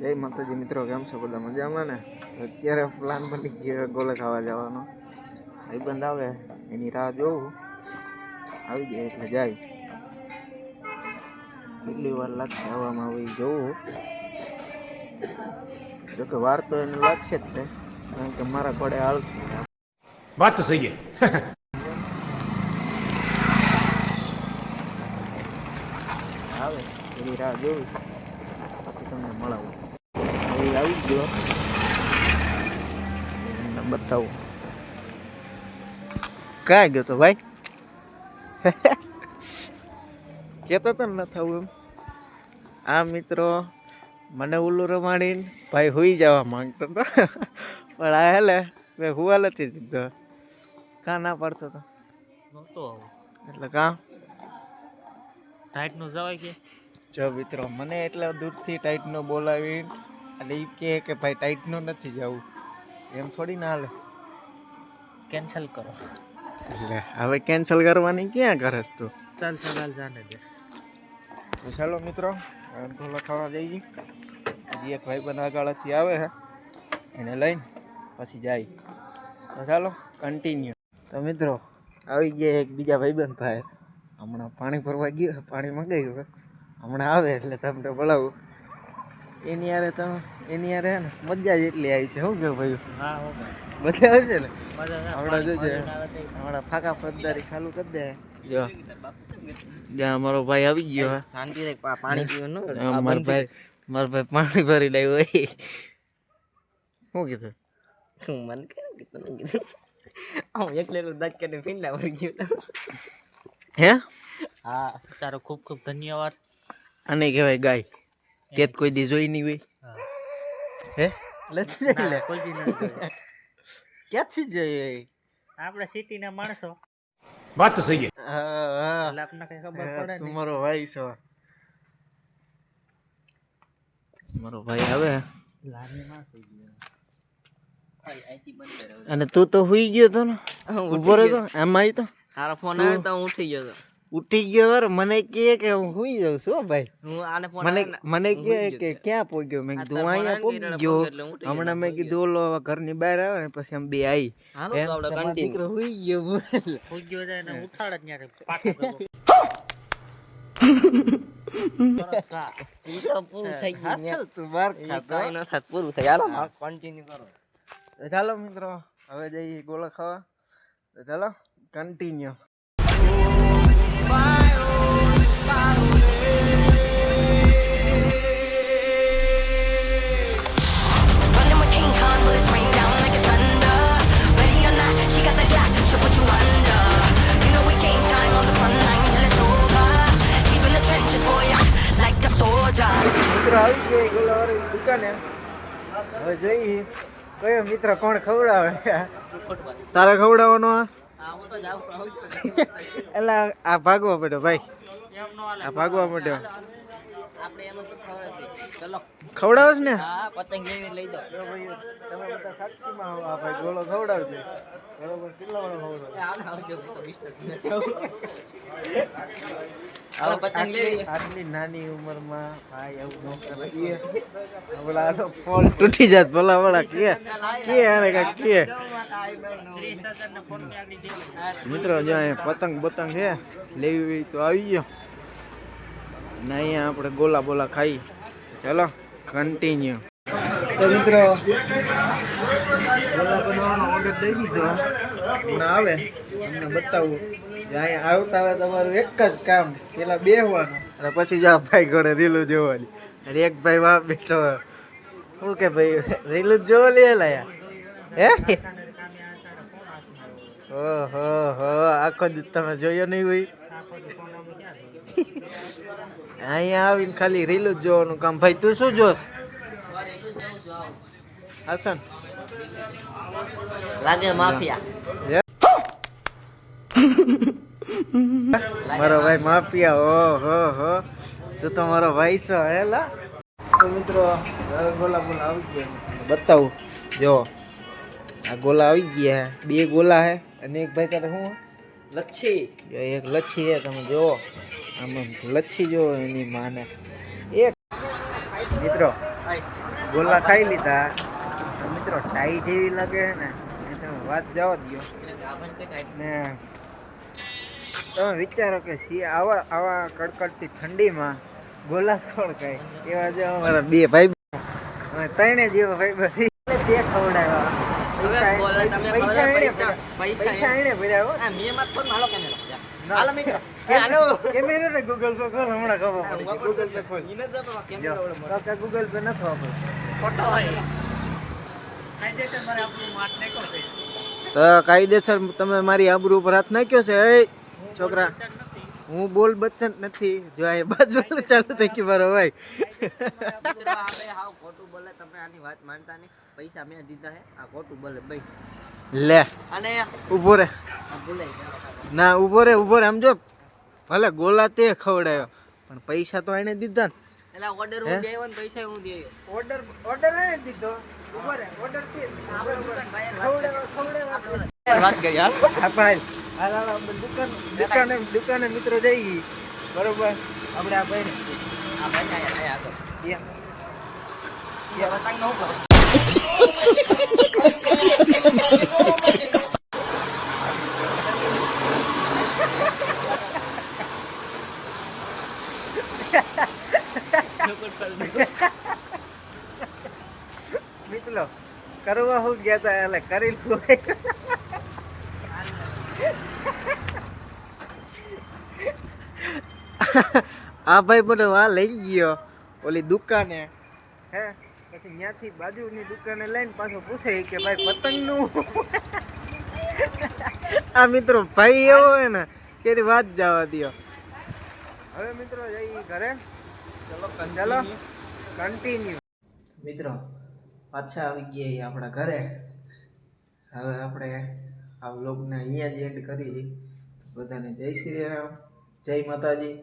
જય માતાજી મિત્રો, કેમ છો બધા મજામાં ને? અત્યારે પ્લાન બની ગયો ગોલે ખાવા જવાનો. ભાઈબંધ આવે એની રાહ જોઉં, આવી જાય એટલે જાય. કેટલી વાર લાગશે આવવામાં આવે જોવું. જોકે વાર તો એને લાગશે જ તે, કારણ કે મારા ઘોડે હાલશે. વાત તો સહી આવે એની રાહ જોઉં, પછી તમને મળાવું. હવે આવી ગયો, તમને બતાવું. ક્યાં ગયો તો ભાઈ? કેતો તો ન થવું એમ. આ મિત્રો મને ઉલ્લુ રમાડીને ભાઈ હુઈ જવા માંગતો હતો, પણ આ હેલે મેં હુવા નથી દીધો. કાં ના પાડતો હતો એટલે કાં ટાઈટ નું જવાય કે જો મિત્રો મને એટલા દૂરથી ટાઈટનો બોલાવી અને એ કહે કે ભાઈ ટાઈટનો નથી જવું, એમ થોડી ના હાલે. કેન્સલ કરો. એટલે હવે કેન્સલ કરવાની ક્યાં કરસ તું? ચાલ ચાલ જાને દે. તો ચાલો મિત્રો ઢોલા ખાવા જઈએ. હજી એક ભાઈ બંધ આગળથી આવે છે, એને લઈને પછી જાય. તો ચાલો કન્ટિન્યુ. તો મિત્રો આવી ગયા એક બીજા ભાઈબંધ ભાઈ, હમણાં પાણી ભરવા ગયો, પાણી મંગાવ્યું, હમણાં આવે એટલે તમને બોલાવું. એની યારે હે ને મજા જ એટલી આવી છે. શું કહ્યું ભાઈ? હા બધા આવશે ને? મજા હમણાં જોજે, હમણાં ફાકા ફરદારી ચાલુ કરી દે. જો જ્યાં અમારો ભાઈ આવી ગયો. શાંતિ રે પાણી પીવાનું. મારો ભાઈ પાણી ભરી લાવ્યો હોય. શું કીધું? મને કીધું હું એકલે દાંત કરીને ફીંડા ભરી ગયો. હે હા, તારો ખૂબ ખૂબ ધન્યવાદ. આને કહેવાય ગાય. કેત કોઈ દી જોઈ નહીં હોય. હે કોઈ દી નથી જોયું. ક્યાંથી જોઈએ? આપણે સિટીના માણસો. વાત તો સહી હા, આપને કઈ ખબર પડે નહીં. તમારો ભાઈ છો. મારો ભાઈ આવે અને તું તો હુઈ ગયો તો ને, ઉભો રહ્યો તો એમ આવી તો તારો ફોન આવ્યો તો હું ઉઠી ગયો તો. ઉઠી ગયો વાર મને કહે કે હું હુઈ જાઉં છું ભાઈ. હું આને ફોન મને કહે કે ક્યાં પહોંચ્યો? મેં કીધું અહીંયા પહોંચી ગયો. હમણાં મેં કીધું ઓલો ઘરની બહાર આવે ને પછી આમ બે આવી. હાલો તો આપણે કન્ટિન્યુ. દીકરો હુઈ ગયો. ઉઈ ગયો જાય ને ઉઠાડ જ ન્યા પાછો ગયો. ઈ તો પૂરું થઈ ગયું. હાસલ તું માર ખાતો. કઈ ન થાત પૂરું થઈ. હાલો કન્ટિન્યુ કરો. તો ચાલો મિત્રો હવે જઈએ ગોળા ખાવા. તો ચાલો કન્ટિન્યુ. મિત્રો આવી ગઈ ગોલાવાળી દુકાને. હવે જોઈએ કયો મિત્ર કોણ ખવડાવે. તારે ખવડાવવાનો? એટલે આ ભાગવા પડ્યો ભાઈ, આ ભાગવા પડ્યો. આપણે એમાં શું ખબર ચલો ખવડાવસ ને? હા, પતંગ લઈ દો. જો ભાઈ તમે બધા સાક્ષીમાં આવો. આ ભાઈ ગોળો ખવડાવજો બરોબર. કેટલા વાળો ખવડાવે? આટલી નાની ઉંમરમાં ભાઈ એવું ન કરે. ભલા ફોન તૂટી જાત ભલા ભલા કે આને કાંઈક કે. મિત્રો જો અહીંયા પતંગ બતંગ છે, લેવી હોય તો આવી ગયો ને. અહીંયા આપણે ગોલા બોલા ખાઈ. ચાલો કન્ટિન્યુ. તો મિત્રો ગોલા બનાવવાનો ઓર્ડર દઈ દીધો. હમણાં આવે તમને બતાવું. અહીંયા આવતા આવે તમારું એક જ કામ, પેલા બેસવાનું અને પછી જો ભાઈ ઘરે રીલું જોવાની. અને એક ભાઈ વાં બેઠો. શું કે ભાઈ રીલું જ જોવા લે લાયા? હે ઓહો હો, આખો દી તમે જોયો નહીં હોય. અહીંયા આવીને ખાલી રીલું જ જોવાનું કામ. ભાઈ તું શું જોશ? હસન લાગે માફિયા. મારો ભાઈ માફિયા. ઓહો હો, તું તો મારો ભાઈ છો હેલા. તો મિત્રો ગોલા બોલા આવી ગયા, બતાવું. જો આ ગોલા આવી ગયા. બે ગોલા હે અને એક ભાઈ તારે શું લચ્છી. એક લચ્છી હે, તમે જુઓ આમાં લચ્છી જો એની માને. એક મિત્રો ગોલા ખાઈ લીધા તો મિત્રો ટાઈટ એવી લાગે છે ને એ તમે વાત જવા દો ને તમે વિચારો કે આવા કડકડતી ઠંડીમાં ગોલા કોણ ખાય એવા જો અમારા બે ભાઈ અમે ત્રણે જેવા ભાઈ બધી તે ખવડાવ્યા પૈસા એને ભર્યા હો. કેમેરો ને ગૂગલ પે ખોલ હમણાં ખબર પડી ગૂગલ પે ખોલ ગૂગલ પે નથી તો કાયદેસર તમે મારી આબરૂ ઉપર હાથ નાખ્યો છે એ છોકરા હું બોલ બચ્ચન નથી જો આ બાજુ ચાલુ થઈ ગયું મારો ભાઈ ખોટું બોલે તમે આની વાત માનતા નહીં પૈસા મેં દીધા હે આ ખોટું બોલે ભાઈ લે અને ઉભો રે ભૂલાઈ ના ઉભો રે સમજો ભલે ગોલા તે ખવડાયો પણ પૈસા તો એને દીધા ને એટલે ઓર્ડર હું દેવો ને પૈસા હું દે ઓર્ડર એને દીધો ઉભો રે ઓર્ડર કે વાત કરી યાર દુકાને મિત્રો જઈ ગઈ બરોબર આપણે આ ભાઈ આ ભાઈ આયા આગળ એ વતાંગ નો કરો મિત્રો કરવા હું ગયા હતા એટલે કરી લું આ ભાઈ મને વા લઈ ગયો ઓલી દુકાને હે પછી ત્યાંથી બાજુની દુકાને લઈને પાછો પૂછે કે ભાઈ પતંગનું આ મિત્રો ભાઈ એવો હોય ને કે એની વાત જવા દો. હવે મિત્રો જઈ ઘરે ચલો કન્ટિન્યુ મિત્રો પાછા આવી ગયા આપણા ઘરે. હવે આપણે આ વ્લોગને અહીંયા જ એન્ડ કરી બધાને જય શ્રી રામ, જય માતાજી.